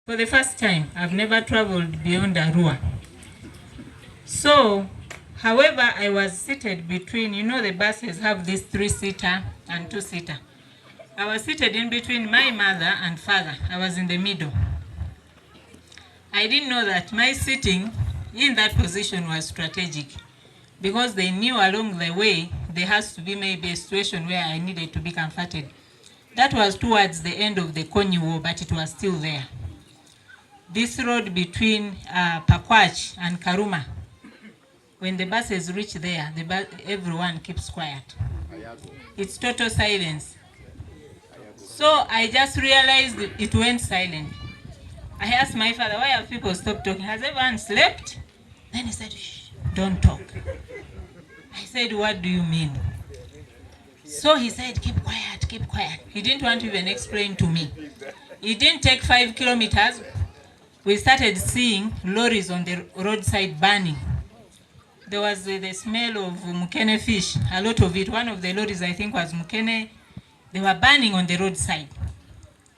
For the first time, I've never traveled beyond Arua. So, however, I was seated between, the buses have this 3-seater and 2-seater. I was seated in between my mother and father. I was in the middle. I didn't know that my sitting in that position was strategic, because they knew along the way there has to be maybe a situation where I needed to be comforted. That was towards the end of the Konyi War, but it was still there. This road between Pakwach and Karuma, when the buses reach there, everyone keeps quiet. It's total silence. So I just realized it went silent. I asked my father, why have people stopped talking? Has everyone slept? Then he said, shh, don't talk. I said, what do you mean? So he said, keep quiet, keep quiet. He didn't want to even explain to me. It didn't take 5 kilometers. We started seeing lorries on the roadside burning. There was the smell of mukene fish, a lot of it. One of the lorries, I think, was mukene. They were burning on the roadside.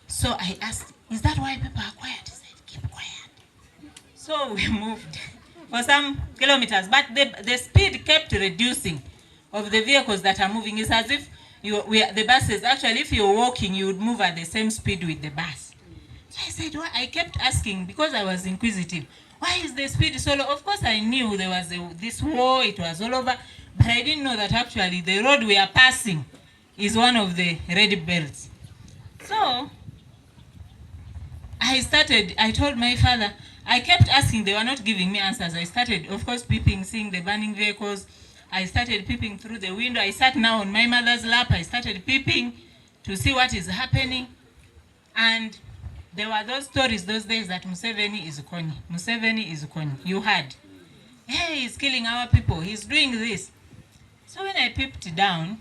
So I asked, is that why people are quiet? He said, keep quiet. So we moved for some kilometers, but the speed kept reducing of the vehicles that are moving. It's as if the buses, actually, if you're walking, you would move at the same speed with the bus. So I said, well, I kept asking, because I was inquisitive, why is the speed so low? Of course, I knew there was this war, it was all over, but I didn't know that actually the road we are passing is one of the red belts. So I told my father, I kept asking, they were not giving me answers. I started, of course, peeping, seeing the burning vehicles. I started peeping through the window. I sat now on my mother's lap. I started peeping to see what is happening. And there were those stories those days that Museveni is Konyi. Museveni is Konyi. You heard. Hey, he's killing our people. He's doing this. So when I peeped down,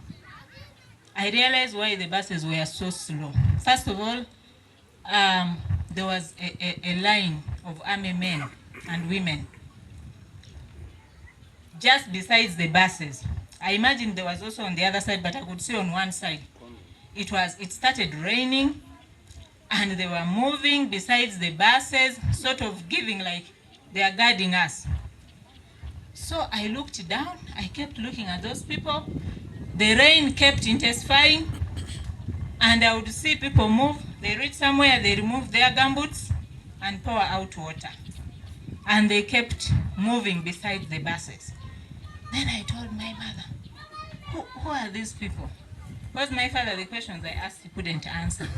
I realized why the buses were so slow. First of all, there was a line of army men and women just besides the buses. I imagine there was also on the other side, but I could see on one side. It started raining, and they were moving besides the buses, sort of giving like they are guarding us. So I looked down, I kept looking at those people. The rain kept intensifying, and I would see people move. They reach somewhere, they remove their gumboots and pour out water. And they kept moving beside the buses. Then I told my mother, who are these people? Because my father, the questions I asked, he couldn't answer.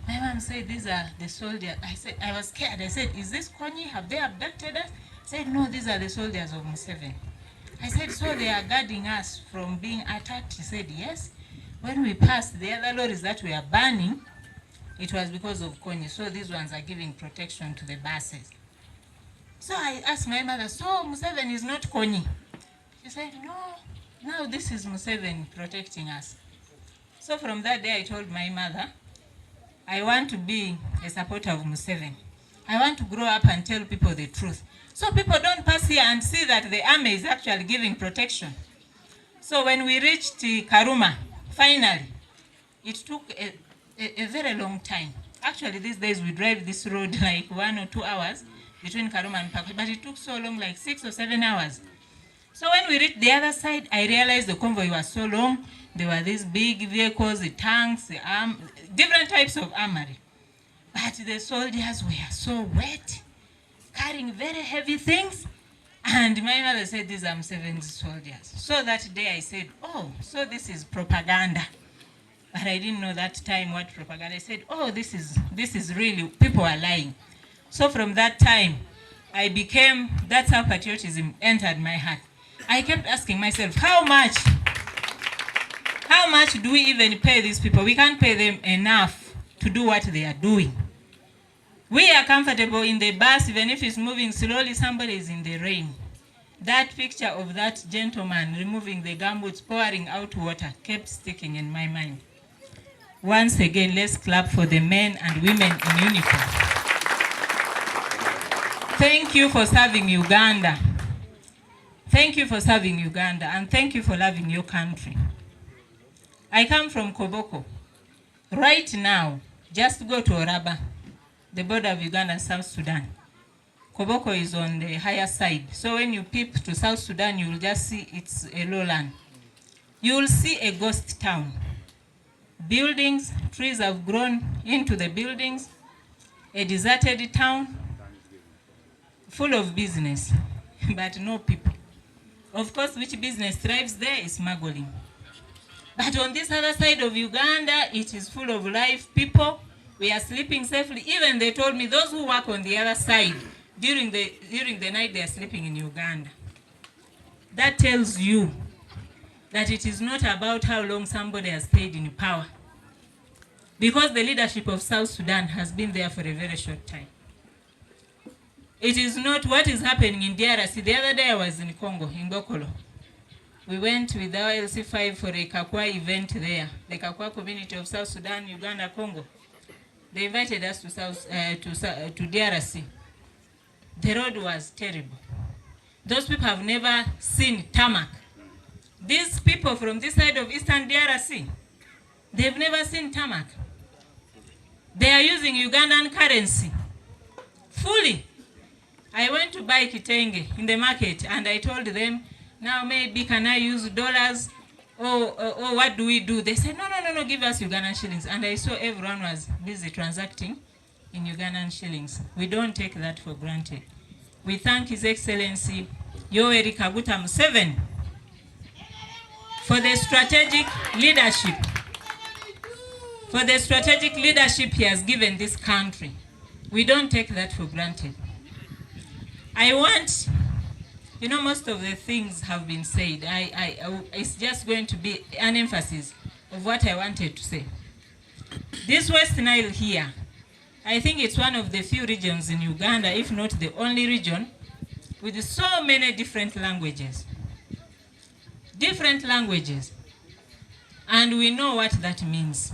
My mom said, these are the soldiers. I was scared. I said, is this Konyi? Have they abducted us? I said, no, these are the soldiers of Museveni. I said, so they are guarding us from being attacked? He said, yes. When we passed the other lorries that were burning, it was because of Konyi. So these ones are giving protection to the buses. So I asked my mother, so Museveni is not Konyi? She said, no, now this is Museveni protecting us. So from that day I told my mother, I want to be a supporter of Museveni. I want to grow up and tell people the truth. So people don't pass here and see that the army is actually giving protection. So when we reached Karuma, finally, it took a very long time. Actually, these days we drive this road like 1 or 2 hours between Karuma and Pakwe, but it took so long, like 6 or 7 hours. So when we reached the other side, I realized the convoy was so long. There were these big vehicles, the tanks, the different types of armory. But the soldiers were so wet, carrying very heavy things. And my mother said, these are Museveni's soldiers. So that day I said, oh, so this is propaganda. But I didn't know that time what propaganda. I said, oh, this is really, people are lying. So from that time, that's how patriotism entered my heart. I kept asking myself, how much do we even pay these people? We can't pay them enough to do what they are doing. We are comfortable in the bus, even if it's moving slowly, somebody is in the rain. That picture of that gentleman removing the gumboots, pouring out water, kept sticking in my mind. Once again, let's clap for the men and women in uniform. Thank you for serving Uganda. Thank you for serving Uganda, and thank you for loving your country. I come from Koboko. Right now, just go to Oraba. the border of Uganda and South Sudan. Koboko is on the higher side. So when you peep to South Sudan, you will just see it's a lowland. You will see a ghost town. Buildings, trees have grown into the buildings, a deserted town, full of business, but no people. Of course, which business thrives there is smuggling. But on this other side of Uganda, it is full of life people. We are sleeping safely. Even they told me those who work on the other side, during the night they are sleeping in Uganda. That tells you that it is not about how long somebody has stayed in power. Because the leadership of South Sudan has been there for a very short time. It is not what is happening in DRC. The other day I was in Congo, in Gokolo. We went with our LC5 for a Kakwa event there. The Kakwa community of South Sudan, Uganda, Congo. They invited us to DRC. The road was terrible. Those people have never seen tarmac. These people from this side of Eastern DRC, they've never seen tarmac. They are using Ugandan currency fully. I went to buy kitenge in the market and I told them, now maybe can I use dollars or what do we do? They said, no, give us Ugandan shillings. And I saw everyone was busy transacting in Ugandan shillings. We don't take that for granted. We thank His Excellency H.E Kaguta Museveni for the strategic leadership. For the strategic leadership he has given this country. We don't take that for granted. I want, most of the things have been said. It's just going to be an emphasis of what I wanted to say. This West Nile here, I think it's one of the few regions in Uganda, if not the only region, with so many different languages. Different languages. And we know what that means.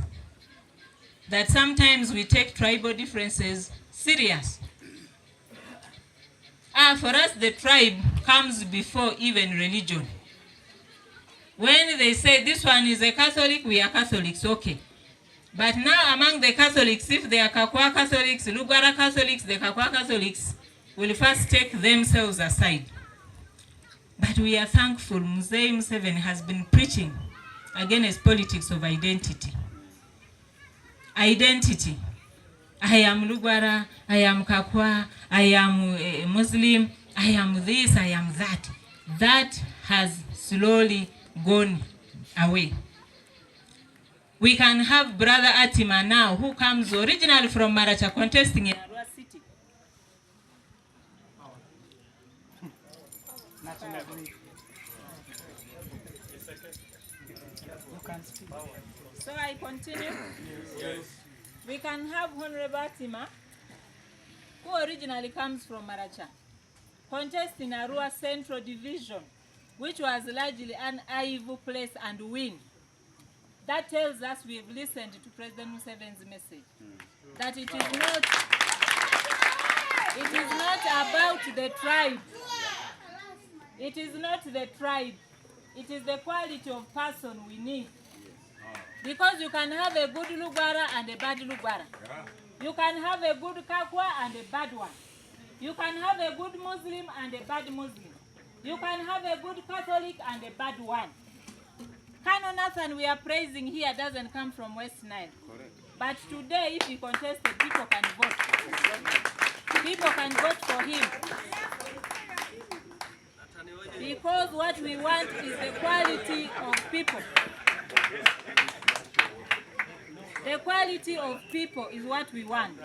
That sometimes we take tribal differences serious. For us, the tribe comes before even religion. When they say this one is a Catholic, we are Catholics, okay. But now among the Catholics, if they are Kakwa Catholics, Lugara Catholics, the Kakwa Catholics will first take themselves aside. But we are thankful Mzee Museveni has been preaching against politics of identity. Identity. I am Lugara, I am Kakwa, I am Muslim, I am this, I am that. That has slowly gone away. We can have Brother Atima now, who comes originally from Maracha, contesting in Arua City. So I continue. Yes. We can have Honorable Atima, who originally comes from Maracha, contest in Arua Central Division, which was largely an evil place, and win. That tells us we have listened to President Museveni's message. That it is not about the tribe. It is not the tribe. It is the quality of person we need. Because you can have a good Lugara and a bad Lugara. You can have a good Kakwa and a bad one. You can have a good Muslim and a bad Muslim. You can have a good Catholic and a bad one. Canon Nathan we are praising here doesn't come from West Nile. Correct. But today, if you contest, the people can vote. People can vote for him. Because what we want is the quality of people. The quality of people is what we want.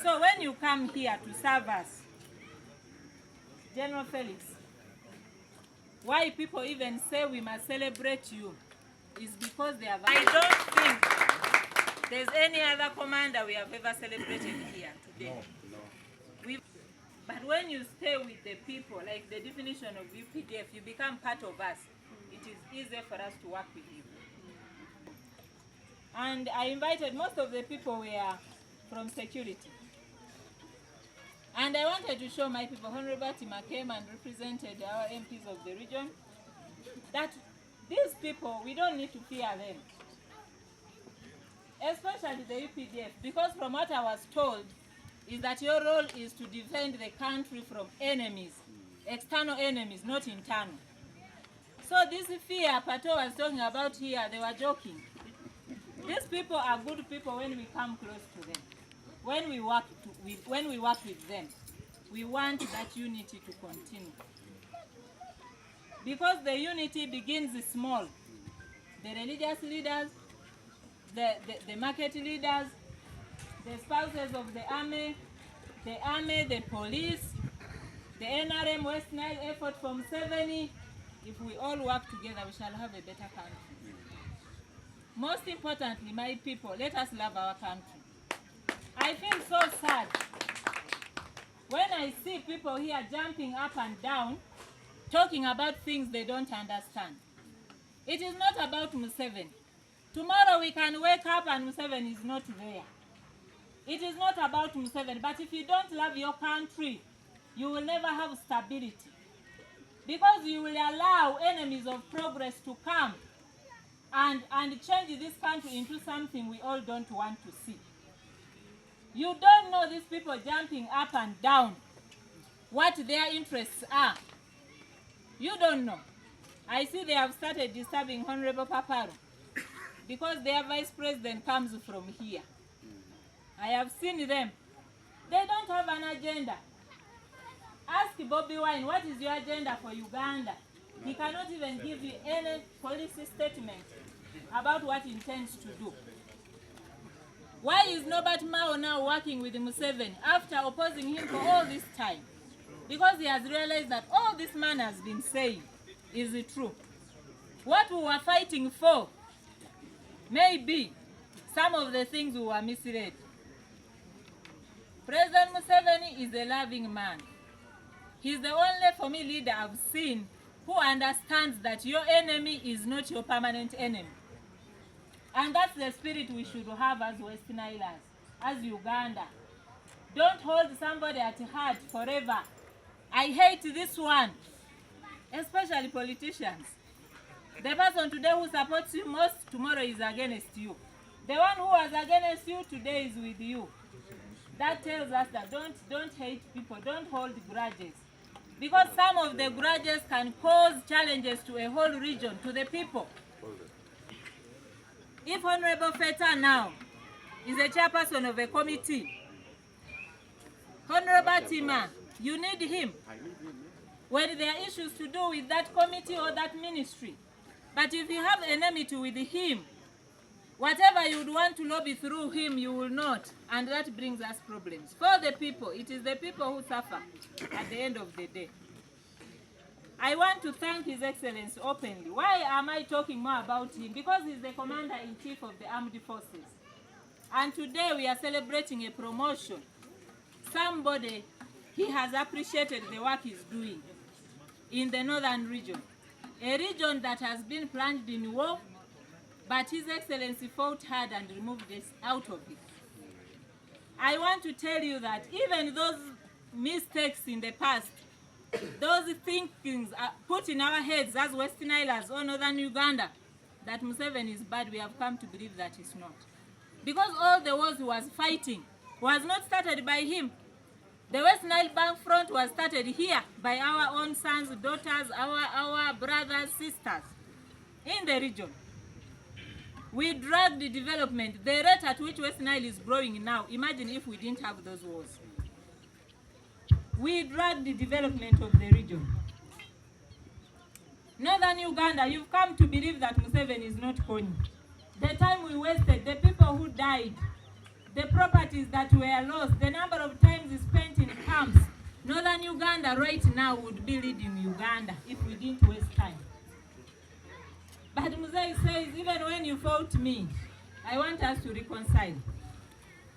So when you come here to serve us, General Felix, why people even say we must celebrate you is because they have... I don't think there's any other commander we have ever celebrated here today. No. But when you stay with the people, like the definition of UPDF, you become part of us. It is easier for us to work with you. And I invited, most of the people were from security. And I wanted to show my people, Honorable Tima came and represented our MPs of the region, that these people, we don't need to fear them. Especially the UPDF, because from what I was told, is that your role is to defend the country from enemies, external enemies, not internal. So this fear Pato was talking about here, they were joking. These people are good people when we come close to them. When we work with them, we want that unity to continue. Because the unity begins small. The religious leaders, the market leaders, the spouses of the army, the police, the NRM West Nile effort from Museveni. If we all work together, we shall have a better country. Most importantly, my people, let us love our country. I feel so sad when I see people here jumping up and down, talking about things they don't understand. It is not about Museveni. Tomorrow we can wake up and Museveni is not there. It is not about Museveni, but if you don't love your country, you will never have stability. Because you will allow enemies of progress to come and change this country into something we all don't want to see. You don't know these people jumping up and down, what their interests are. You don't know. I see they have started disturbing Honorable Paparo because their vice president comes from here. I have seen them. They don't have an agenda. Ask Bobby Wine, what is your agenda for Uganda? He cannot even give you any policy statement about what he intends to do. Why is Norbert Mao now working with Museveni after opposing him for all this time? Because he has realized that all this man has been saying is true. What we were fighting for may be some of the things we were misled. President Museveni is a loving man. He's the only, for me, leader I've seen who understands that your enemy is not your permanent enemy. And that's the spirit we should have as West Nilers, as Uganda. Don't hold somebody at heart forever. I hate this one, especially politicians. The person today who supports you most, tomorrow is against you. The one who was against you, today is with you. That tells us that don't hate people, don't hold grudges. Because some of the grudges can cause challenges to a whole region, to the people. If Honorable Feta now is a chairperson of a committee, Honorable Tima, you need him when there are issues to do with that committee or that ministry. But if you have enmity with him, whatever you would want to lobby through him, you will not. And that brings us problems. For the people, it is the people who suffer at the end of the day. I want to thank His Excellency openly. Why am I talking more about him? Because he's the Commander-in-Chief of the Armed Forces. And today we are celebrating a promotion. Somebody, he has appreciated the work he's doing in the northern region. A region that has been plunged in war, but His Excellency fought hard and removed this out of it. I want to tell you that even those mistakes in the past, those thinkings are put in our heads as West Nilers or Northern Uganda, that Museveni is bad, we have come to believe that he's not. Because all the wars he was fighting was not started by him. The West Nile Bank front was started here by our own sons, daughters, our brothers, sisters in the region. We dragged the development. The rate at which West Nile is growing now, imagine if we didn't have those wars. We dragged the development of the region. Northern Uganda, you've come to believe that Museveni is not Kony. The time we wasted, the people who died, the properties that were lost, the number of times spent in camps, Northern Uganda right now would be leading Uganda if we didn't waste time. But Museveni says, even when you fought me, I want us to reconcile.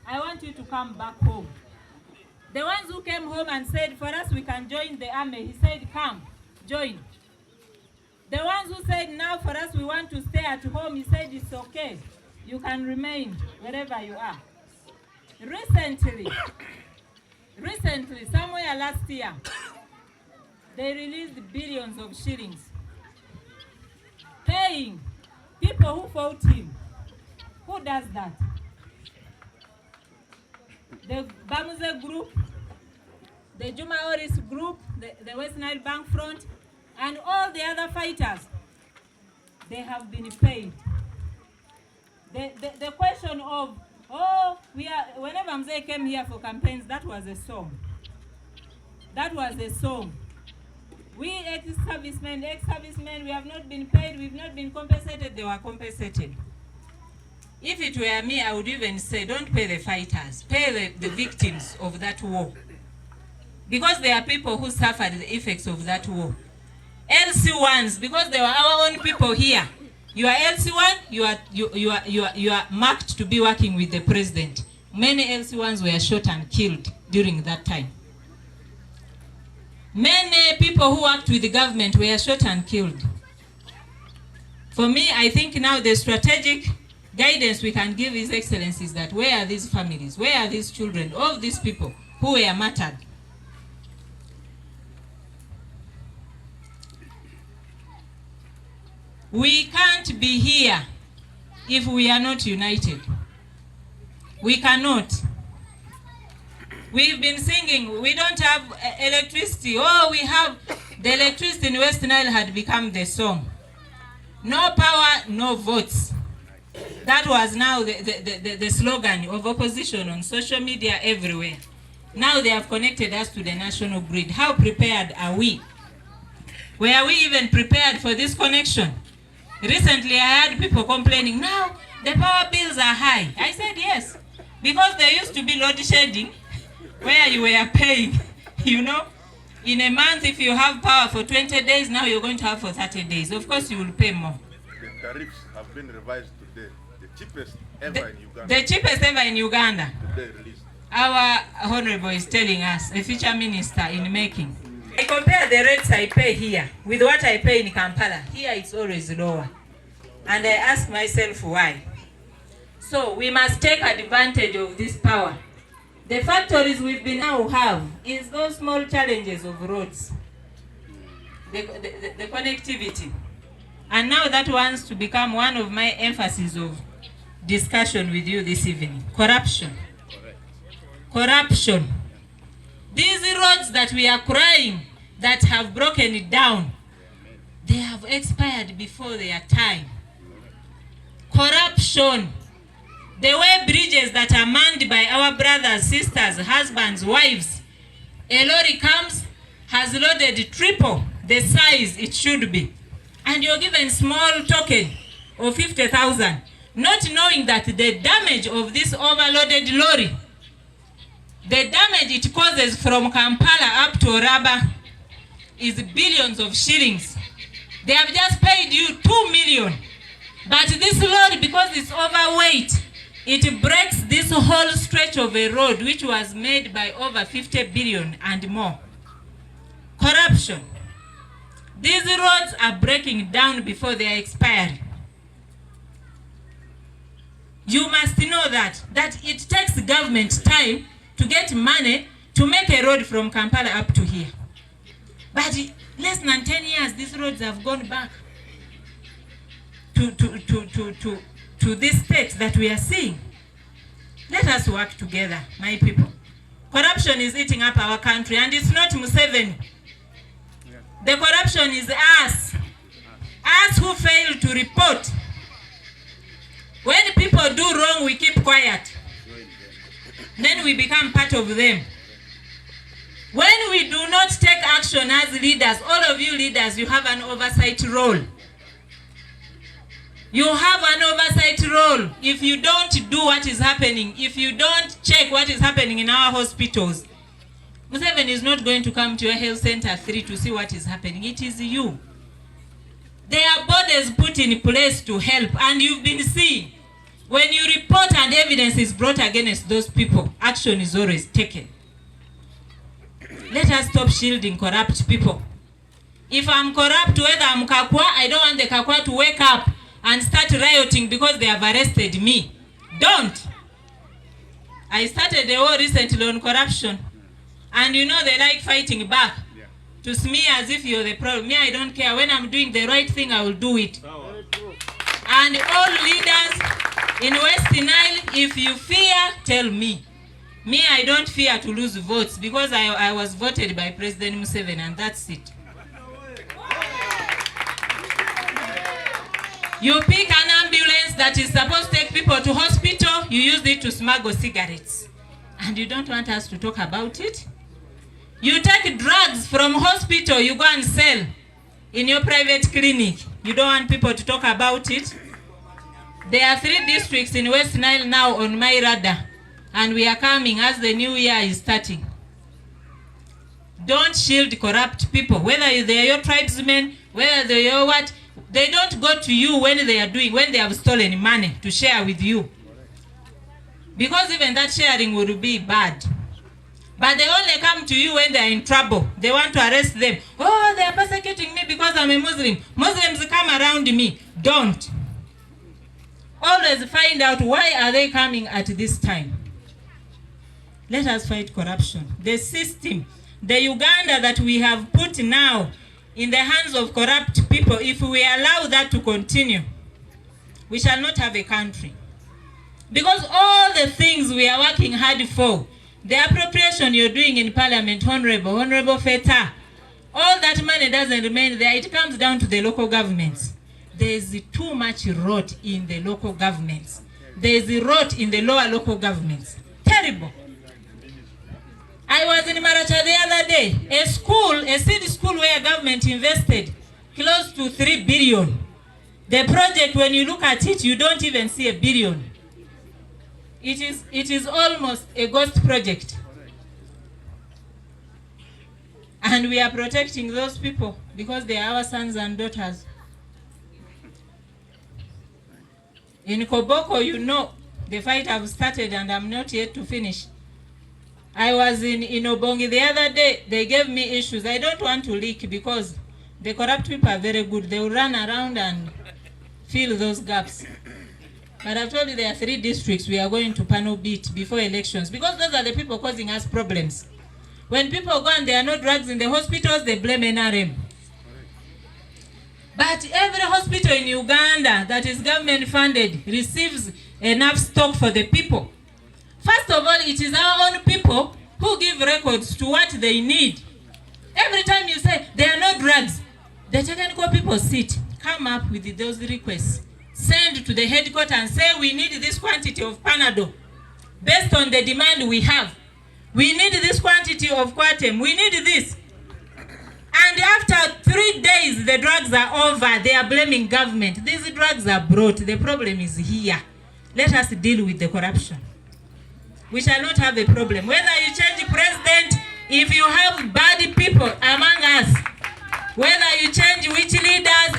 I want you to come back home. The ones who came home and said, for us we can join the army, he said, come, join. The ones who said, now for us we want to stay at home, he said, it's okay. You can remain wherever you are. Recently, somewhere last year, they released billions of shillings, paying people who fought him. Who does that? the Bamuze group, the Juma Oris group, the West Nile Bank Front, and all the other fighters, they have been paid. The question of, whenever Mzee came here for campaigns, that was a song. That was a song. We ex-servicemen, we have not been paid, we've not been compensated, they were compensated. If it were me, I would even say, don't pay the fighters, pay the victims of that war. Because there are people who suffered the effects of that war. LC1s, because they were our own people here. You are LC1, you are marked to be working with the president. Many LC1s were shot and killed during that time. Many people who worked with the government were shot and killed. For me, I think now the strategic guidance we can give His Excellency is that where are these families? Where are these children? All these people who were martyred. We can't be here if we are not united. We cannot. We've been singing, we don't have electricity. Oh, we have the electricity in West Nile had become the song. No power, no votes. That was now the slogan of opposition on social media everywhere. Now they have connected us to the national grid. How prepared are we? Were we even prepared for this connection? Recently I had people complaining, now the power bills are high. I said yes, because there used to be load shedding where you were paying, you know, in a month if you have power for 20 days, now you're going to have for 30 days. Of course you will pay more. The tariffs have been revised today, the cheapest ever in Uganda. The cheapest ever in Uganda. Today released. Our Honorable is telling us, a future minister in making. I compare the rates I pay here with what I pay in Kampala. Here it's always lower. And I ask myself why. So we must take advantage of this power. The factories we've been now have is those small challenges of roads. The connectivity. And now that wants to become one of my emphases of discussion with you this evening. Corruption. Corruption. These roads that we are crying that have broken it down, they have expired before their time. Corruption. The way bridges that are manned by our brothers, sisters, husbands, wives, a lorry comes, has loaded triple the size it should be, and you're given small token of 50,000, not knowing that the damage of this overloaded lorry, the damage it causes from Kampala up to Oraba is billions of shillings. They have just paid you 2 million. But this lorry, because it's overweight, it breaks this whole stretch of a road which was made by over 50 billion and more. Corruption. These roads are breaking down before they are expired. You must know that it takes government time to get money to make a road from Kampala up to here. But less than 10 years, these roads have gone back to this state that we are seeing. Let us work together, my people. Corruption is eating up our country, and it's not Museveni. The corruption is us. Us who fail to report. When people do wrong, we keep quiet. Then we become part of them. When we do not take action as leaders, all of you leaders, you have an oversight role. You have an oversight role. If you don't do what is happening, if you don't check what is happening in our hospitals, Museveni is not going to come to your health center 3 to see what is happening. It is you. There are bodies put in place to help, and you've been seeing. When you report and evidence is brought against those people, action is always taken. Let us stop shielding corrupt people. If I'm corrupt, whether I'm Kakwa, I don't want the Kakwa to wake up and start rioting because they have arrested me. Don't. I started a war recently on corruption. And you know they like fighting back. To smear as if you're the problem. Me, I don't care. When I'm doing the right thing, I will do it. And all leaders in West Nile, if you fear, tell me. Me, I don't fear to lose votes because I was voted by President Museveni, and that's it. You pick an ambulance that is supposed to take people to hospital, you use it to smuggle cigarettes. And you don't want us to talk about it? You take drugs from hospital, you go and sell in your private clinic. You don't want people to talk about it? There are 3 districts in West Nile now on my radar. And we are coming as the new year is starting. Don't shield corrupt people, whether they are your tribesmen, whether they are what. They don't go to you when they have stolen money to share with you. Because even that sharing would be bad. But they only come to you when they are in trouble. They want to arrest them. Oh, they are persecuting me because I'm a Muslim. Muslims come around me. Don't. Always find out why are they coming at this time. Let us fight corruption. The system, the Uganda that we have put now in the hands of corrupt people, if we allow that to continue, we shall not have a country. Because all the things we are working hard for, the appropriation you're doing in Parliament, Honorable Feta, all that money doesn't remain there. It comes down to the local governments. There is too much rot in the local governments. There is rot in the lower local governments. Terrible. I was in Maracha the other day, a city school where government invested close to 3 billion. The project, when you look at it, you don't even see 1 billion. It is almost a ghost project. And we are protecting those people because they are our sons and daughters. In Koboko, you know, the fight have started and I'm not yet to finish. I was in Obongi the other day. They gave me issues. I don't want to leak because the corrupt people are very good. They will run around and fill those gaps. But I've told you there are 3 districts we are going to panel beat before elections because those are the people causing us problems. When people go and there are no drugs in the hospitals, they blame NRM. But every hospital in Uganda that is government funded receives enough stock for the people. First of all, it is our own people who give records to what they need. Every time you say there are no drugs, the technical people sit, come up with those requests, send to the headquarters and say we need this quantity of Panadol based on the demand we have. We need this quantity of Quatem. We need this. And after 3 days, the drugs are over. They are blaming government. These drugs are brought. The problem is here. Let us deal with the corruption. We shall not have a problem. Whether you change president, if you have bad people among us, whether you change which leaders,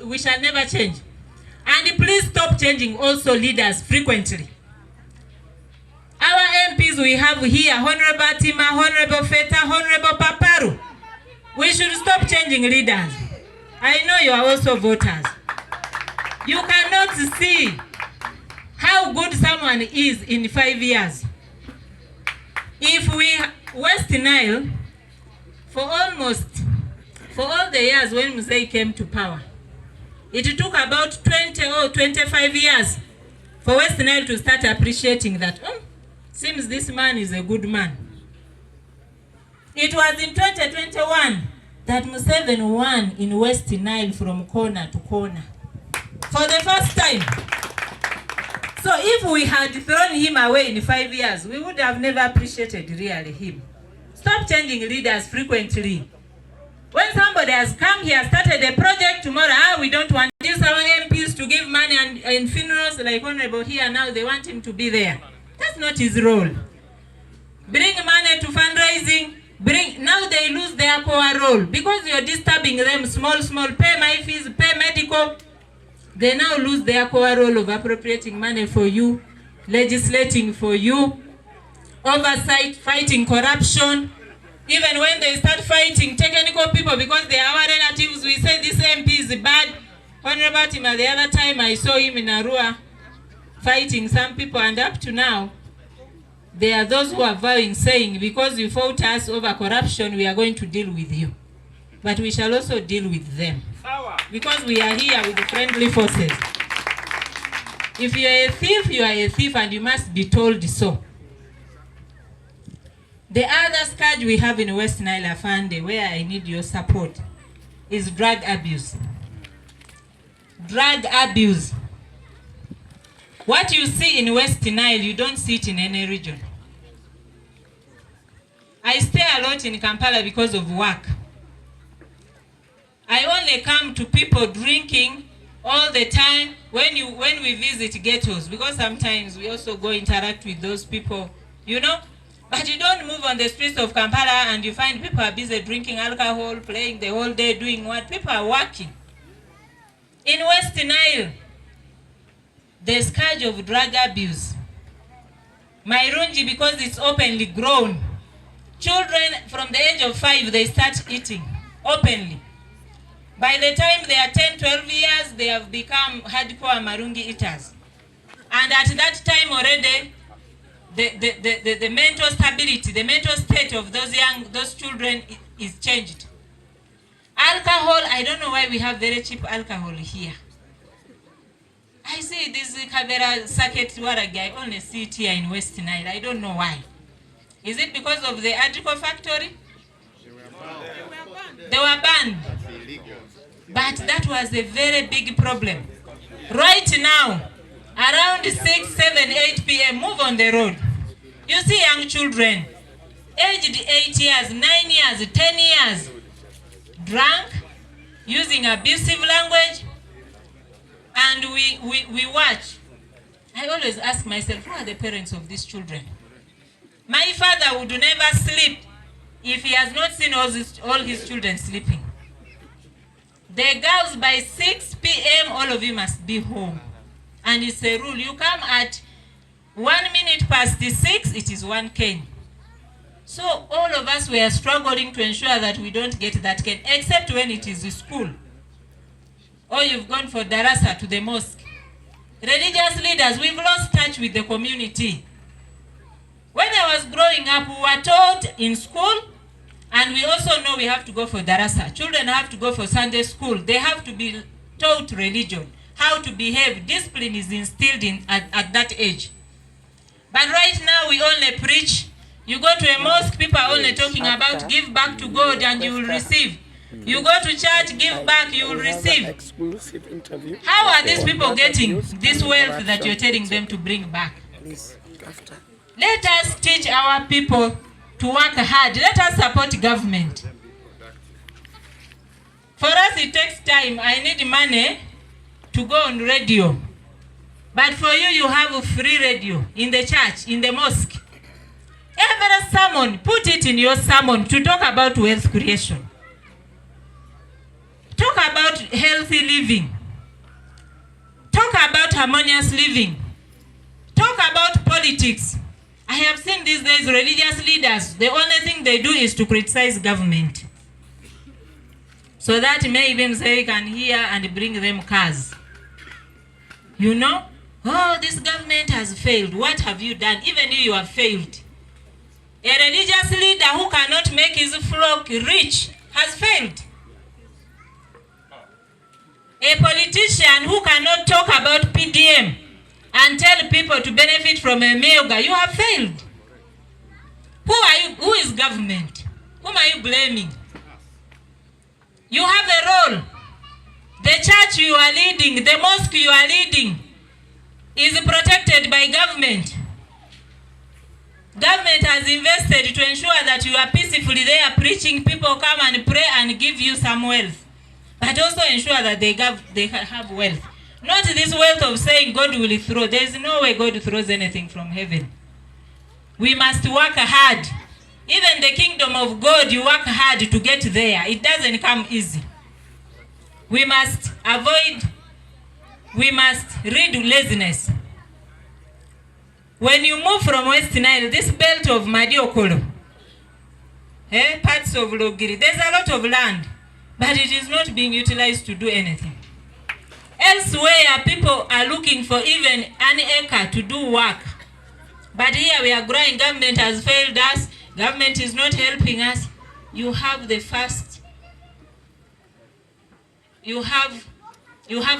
we shall never change. And please stop changing also leaders frequently. Our MPs we have here, Honorable Tima, Honorable Feta, Honorable Paparu. We should stop changing leaders. I know you are also voters. You cannot see how good someone is in 5 years. If we, West Nile, for all the years when Musei came to power, it took about 20 or 25 years for West Nile to start appreciating that, seems this man is a good man. It was in 2021 that Museveni won in West Nile from corner to corner. For the first time. So if we had thrown him away in 5 years, we would have never appreciated really him. Stop changing leaders frequently. When somebody has come here, started a project, tomorrow, we don't want these our MPs to give money and funerals like Honorable here now, they want him to be there. That's not his role. Bring money to fundraising, now they lose their core role because you're disturbing them, small, pay my fees, pay medical. They now lose their core role of appropriating money for you, legislating for you, oversight, fighting corruption. Even when they start fighting technical people because they are our relatives, we say this MP is bad. Honorable Tima, the other time I saw him in Arua fighting some people, and up to now, there are those who are vowing, saying, because you fought us over corruption, we are going to deal with you. But we shall also deal with them. Because we are here with the friendly forces. If you're a thief, you are a thief and you must be told so. The other scourge we have in West Nile, Afande, where I need your support, is drug abuse. Drug abuse. What you see in West Nile, you don't see it in any region. I stay a lot in Kampala because of work. I only come to people drinking all the time when we visit ghettos, because sometimes we also go interact with those people, you know. But you don't move on the streets of Kampala and you find people are busy drinking alcohol, playing the whole day, doing what? People are working. In West Nile, the scourge of drug abuse. Mairunji, because it's openly grown. Children from the age of 5, they start eating openly. By the time they are 10, 12 years, they have become hardcore marungi eaters. And at that time already, the mental stability, the mental state of those children is changed. Alcohol, I don't know why we have very cheap alcohol here. I see this Kabera circuit waragi, I only see it here in West Nile. I don't know why. Is it because of the Adrico factory? They were banned. But that was a very big problem. Right now, around 6, 7, 8 p.m., move on the road. You see young children, aged 8 years, 9 years, 10 years, drunk, using abusive language, and we watch. I always ask myself, who are the parents of these children? My father would never sleep if he has not seen all his children sleeping. The girls, by 6 p.m., all of you must be home. And it's a rule. You come at 1 minute past 6, it is 1 cane. So all of us were struggling to ensure that we don't get that cane, except when it is school. Or you've gone for darasa to the mosque. Religious leaders, we've lost touch with the community. When I was growing up, we were taught in school, and we also know we have to go for darasa. Children have to go for Sunday school. They have to be taught religion, how to behave. Discipline is instilled at that age. But right now we only preach. You go to a mosque, people are only talking about give back to God and you will receive. You go to church, give back, you will receive. How are these people getting this wealth that you're telling them to bring back? Let us teach our people to work hard. Let us support government. For us, it takes time. I need money to go on radio. But for you, you have a free radio in the church, in the mosque. Every sermon, put it in your sermon to talk about wealth creation. Talk about healthy living. Talk about harmonious living. Talk about politics. I have seen these days religious leaders, the only thing they do is to criticize government. So that maybe they can hear and bring them cars. You know, oh, this government has failed. What have you done? Even you have failed. A religious leader who cannot make his flock rich has failed. A politician who cannot talk about PDM and tell people to benefit from a mega, you have failed. Who are you? Who is government? Whom are you blaming? You have a role. The church you are leading, the mosque you are leading is protected by government. Government has invested to ensure that you are peacefully there preaching, people come and pray and give you some wealth. But also ensure that they have wealth. Not this wealth of saying God will throw. There is no way God throws anything from heaven. We must work hard. Even the kingdom of God, you work hard to get there. It doesn't come easy. We must rid laziness. When you move from West Nile, this belt of Madiokolo, parts of Logiri, there's a lot of land, but it is not being utilized to do anything. Elsewhere, people are looking for even an acre to do work. But here we are growing, government has failed us, government is not helping us. You have the first, you have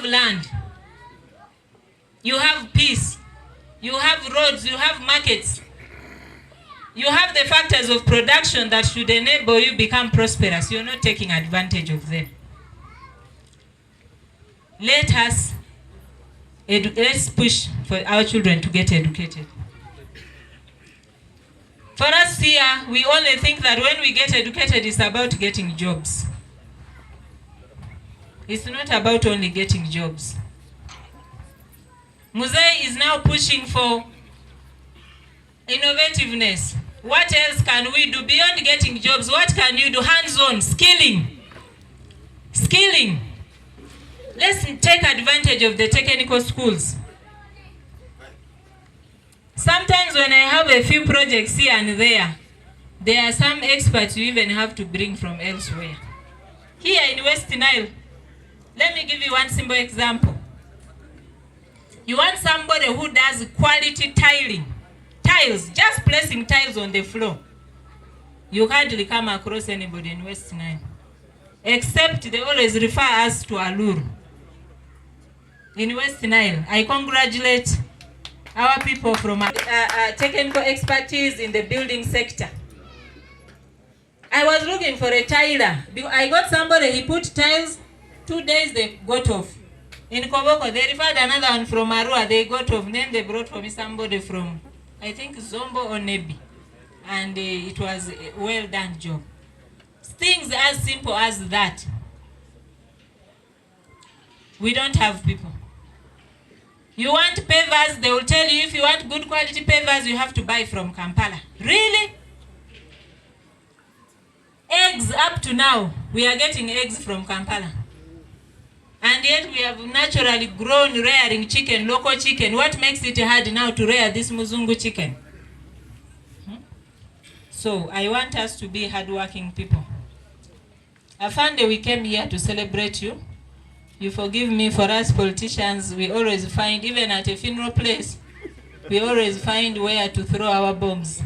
land. You have peace. You have roads. You have markets. You have the factors of production that should enable you become prosperous. You're not taking advantage of them. Let's push for our children to get educated. For us here, we only think that when we get educated, it's about getting jobs. It's not about only getting jobs. Musei is now pushing for innovativeness. What else can we do beyond getting jobs? What can you do? Hands-on, skilling. Skilling. Let's take advantage of the technical schools. Sometimes when I have a few projects here and there are some experts you even have to bring from elsewhere. Here in West Nile, let me give you one simple example. You want somebody who does quality tiling. Tiles, just placing tiles on the floor. You hardly come across anybody in West Nile. Except they always refer us to Aluru. In West Nile, I congratulate our people from technical expertise in the building sector. I was looking for a tiler. I got somebody, he put tiles, 2 days they got off. In Koboko, they referred another one from Arua, they got off. Then they brought for me somebody from, I think, Zombo or Nebi. And it was a well done job. Things as simple as that. We don't have people. You want pavers, they will tell you if you want good quality pavers, you have to buy from Kampala. Really? Eggs, up to now, we are getting eggs from Kampala. And yet we have naturally grown rearing chicken, local chicken. What makes it hard now to rear this Muzungu chicken? So I want us to be hardworking people. Afande, we came here to celebrate you. You forgive me, for us politicians, we always find, even at a funeral place, we always find where to throw our bombs.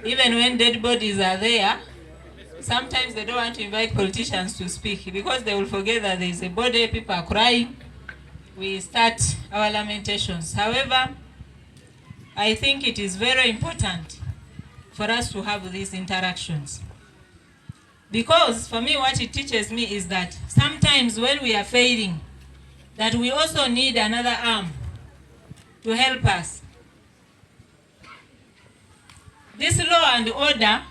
Even when dead bodies are there, sometimes they don't want to invite politicians to speak because they will forget that there is a body, people are crying. We start our lamentations. However, I think it is very important for us to have these interactions. Because for me, what it teaches me is that sometimes when we are failing, that we also need another arm to help us. This law and order,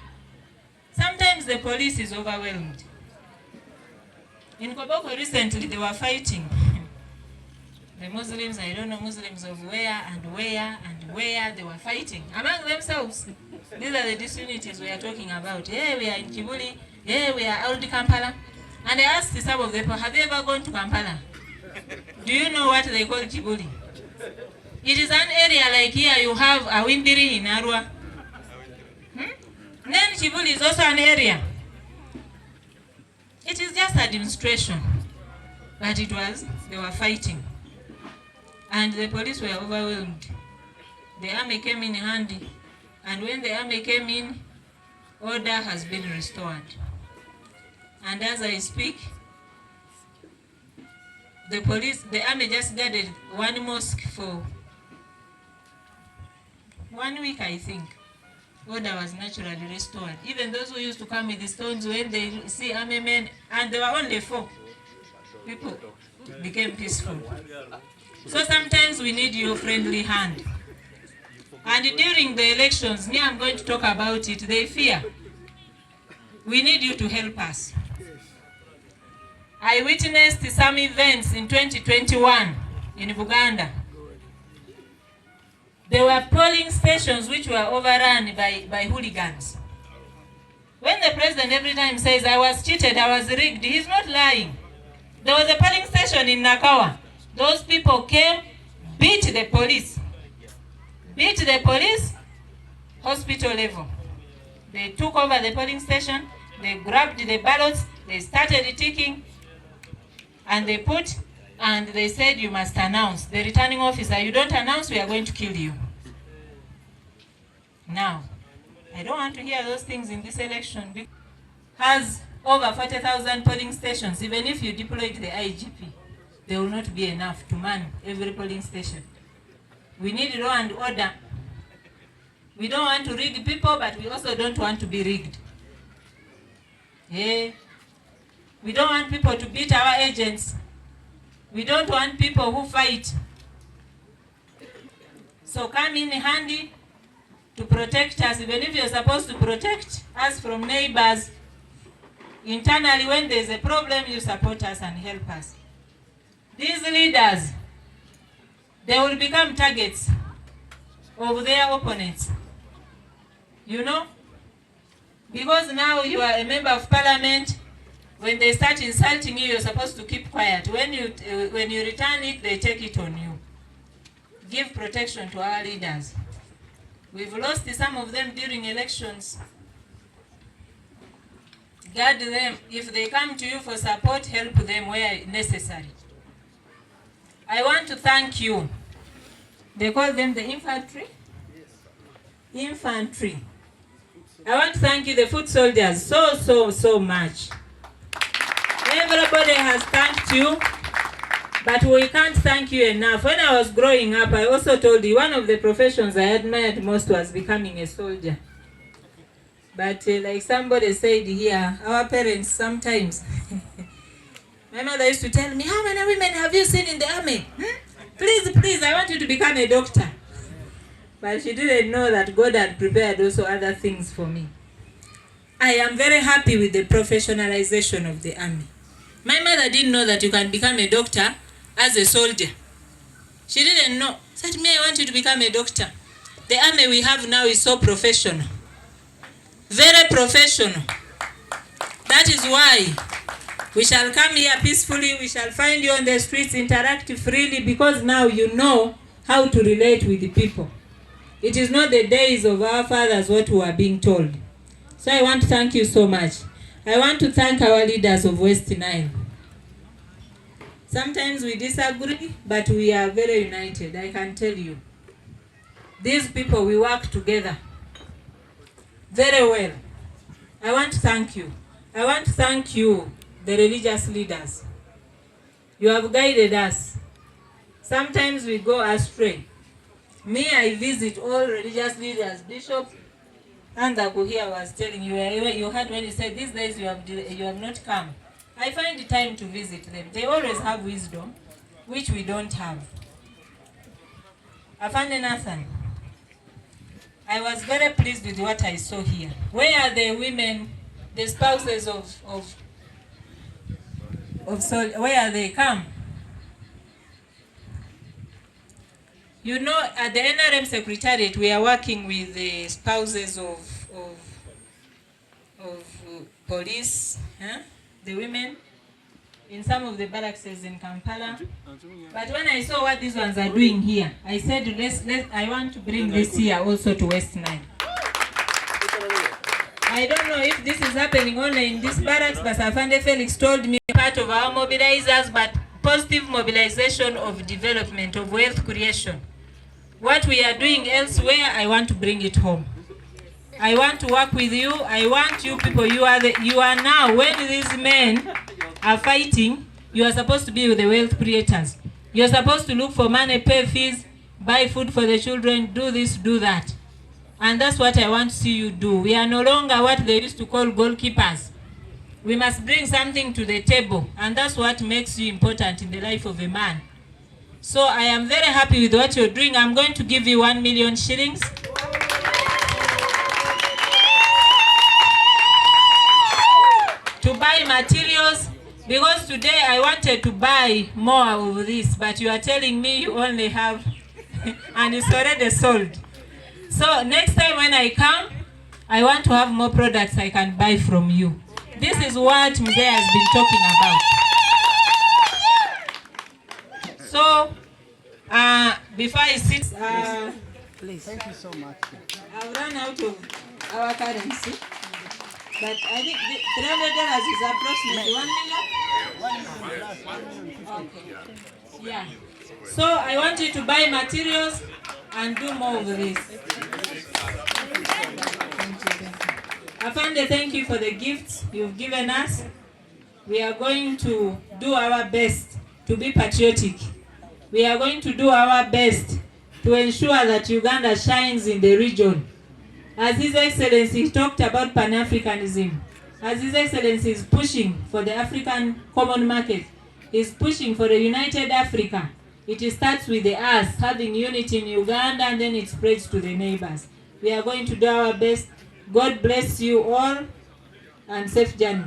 sometimes the police is overwhelmed. In Koboko recently, they were fighting. The Muslims, I don't know Muslims of where and where and where, they were fighting among themselves. These are the disunities we are talking about. Yeah, we are in Kibuli. Yeah, we are out in Kampala. And I asked some of the people, have you ever gone to Kampala? Do you know what they call Kibuli? It is an area like here you have a Windiri in Arua. Then Kibuli is also an area. It is just a demonstration. But they were fighting. And the police were overwhelmed. The army came in handy. And when the army came in, order has been restored. And as I speak, the army just guarded one mosque for 1 week, I think. Order was naturally restored. Even those who used to come with the stones, when they see army men, and there were only 4 people, became peaceful. So sometimes we need your friendly hand. And during the elections, me, I'm going to talk about it, they fear. We need you to help us. I witnessed some events in 2021 in Buganda. There were polling stations which were overrun by hooligans. When the president every time says, I was cheated, I was rigged, he's not lying. There was a polling station in Nakawa. Those people came, beat the police. Beat the police, hospital level. They took over the polling station, they grabbed the ballots, they started ticking, and they said, you must announce. The returning officer, you don't announce, we are going to kill you. Now, I don't want to hear those things in this election. Has over 40,000 polling stations. Even if you deployed the IGP, there will not be enough to man every polling station. We need law and order. We don't want to rig people, but we also don't want to be rigged. Yeah. We don't want people to beat our agents. We don't want people who fight. So come in handy to protect us, even if you're supposed to protect us from neighbors. Internally, when there's a problem, you support us and help us. These leaders, they will become targets of their opponents. You know? Because now you are a member of parliament. When they start insulting you, you're supposed to keep quiet. When you return it, they take it on you. Give protection to our leaders. We've lost some of them during elections. Guard them. If they come to you for support, help them where necessary. I want to thank you. They call them the infantry? Infantry. I want to thank you, the foot soldiers, so much. Everybody has thanked you, but we can't thank you enough. When I was growing up, I also told you one of the professions I admired most was becoming a soldier. But like somebody said here, our parents sometimes, my mother used to tell me, how many women have you seen in the army? Please, I want you to become a doctor. But she didn't know that God had prepared also other things for me. I am very happy with the professionalization of the army. My mother didn't know that you can become a doctor as a soldier. She didn't know. Said to me, I want you to become a doctor. The army we have now is so professional. Very professional. That is why we shall come here peacefully. We shall find you on the streets, interact freely, because now you know how to relate with the people. It is not the days of our fathers what we are being told. So I want to thank you so much. I want to thank our leaders of West Nile. Sometimes we disagree, but we are very united, I can tell you. These people, we work together very well. I want to thank you. I want to thank you, the religious leaders. You have guided us. Sometimes we go astray. Me, I visit all religious leaders. Bishop Andakuhia was telling you, you heard when he said, these days you have not come. I find the time to visit them. They always have wisdom, which we don't have. Afande Nathan, I was very pleased with what I saw here. Where are the women, the spouses of where are they? Come. You know, at the NRM Secretariat, we are working with the spouses of police, the women, in some of the barracks in Kampala. But when I saw what these ones are doing here, I said, I want to bring this here also to West Nile. I don't know if this is happening only in this barracks, but Afande Felix told me part of our mobilizers, but positive mobilization of development, of wealth creation. What we are doing elsewhere, I want to bring it home. I want to work with you. I want you people, you are now, when these men are fighting, you are supposed to be with the wealth creators. You are supposed to look for money, pay fees, buy food for the children, do this, do that. And that's what I want to see you do. We are no longer what they used to call goalkeepers. We must bring something to the table, and that's what makes you important in the life of a man. So I am very happy with what you're doing. I'm going to give you 1 million shillings. To buy materials, because today I wanted to buy more of this, but you are telling me you only have, and it's already sold. So next time when I come, I want to have more products I can buy from you. This is what Mzee has been talking about. So, before I sit, please. Thank you so much. I've run out of our currency, but I think $300 is approximately 1 million. Okay. Yeah. So I want you to buy materials and do more of this. Afande, thank you for the gifts you've given us. We are going to do our best to be patriotic. We are going to do our best to ensure that Uganda shines in the region. As His Excellency talked about Pan-Africanism, as His Excellency is pushing for the African Common Market, is pushing for a united Africa. It starts with us having unity in Uganda, and then it spreads to the neighbors. We are going to do our best. God bless you all, and safe journey.